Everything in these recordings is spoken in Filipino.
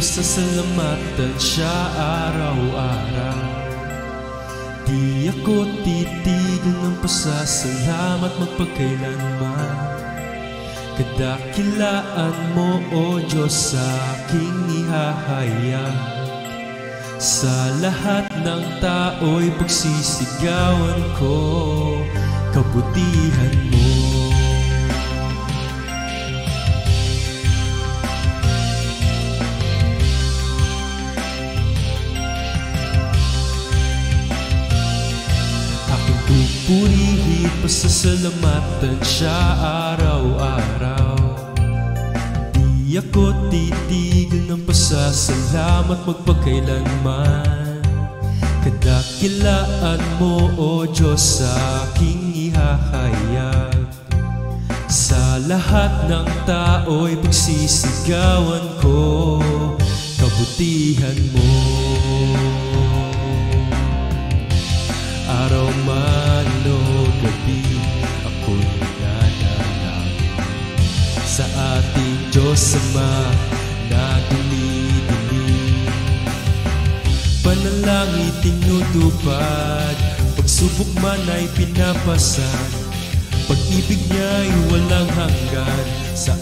pasasalamatan siya araw-araw. Di ako titigil ng pasasalamat magpagkailanman. Kadakilaan mo, O Diyos, sa aking ihahayag. Sa lahat ng tao'y pagsisigawan ko kabutihan mo. Aking pupurihin, pasasalamatan siya araw-araw. Di ako titigil ng pasasalamat magpagkailanman. Kadakilaan mo, O Diyos, sa aking ihahayag. Sa lahat ng tao'y pagsisigawan ko kabutihan mo. Araw man o gabi, ako'y nananalangin sa ating Diyos Ama na dumi-dumi. Panalangin tinutupad, pagsubok man ay pinapasan. Pag-ibig niya'y walang hanggan sa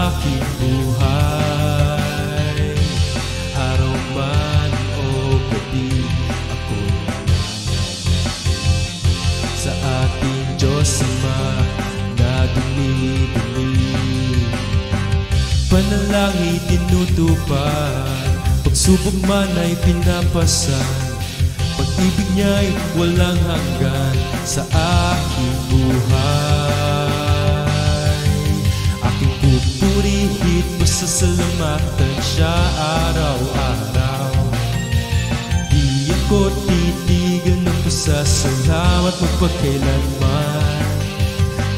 aking buhay. Araw man o gabi, ako'y nananalangin sa ating Diyos Ama na dumi-dumi. Panalangin tinutupad, pagsubok man ay pinapasan. Pag-ibig niya'y walang hanggan sa aking buhay. Aking pupurihin, pasasalamatan siya araw-araw. Di ako titigil ng pasasalamat magpagkailanman.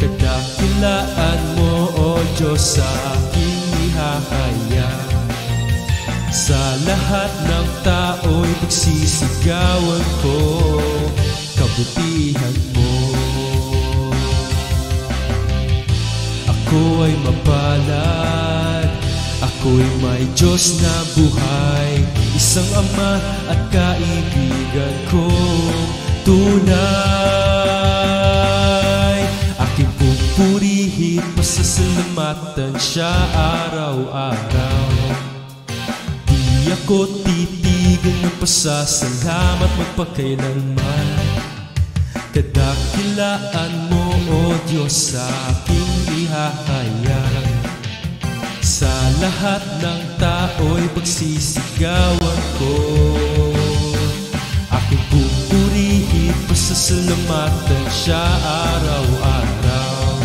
Kadakilaan mo, O Diyos, sa aking ihahayag. Sa lahat ng tao'y pagsisigawan ko kabutihan mo. Ako ay mapalad, ako'y may Diyos na buhay, isang Ama at kaibigan kong tunay. Aking pupurihin, pasasalamatan siya araw-araw. Di ako titigil ng pasasalamat magpagkailanman. Kadakilaan mo, O Diyos, sa aking ihahayag. Sa lahat ng tao'y pagsisigawan ko. Aking pupurihin, pasasalamatan siya araw-araw.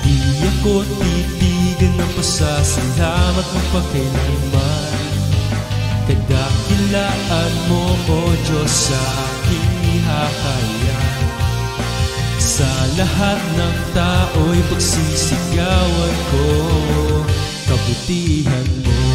Di ako titigil ng pasasalamat magpagkailanman. Kadakilaan mo, O Diyos, sa aking ihahayag. Sa lahat ng tao'y pagsisigawan ko kabutihan mo.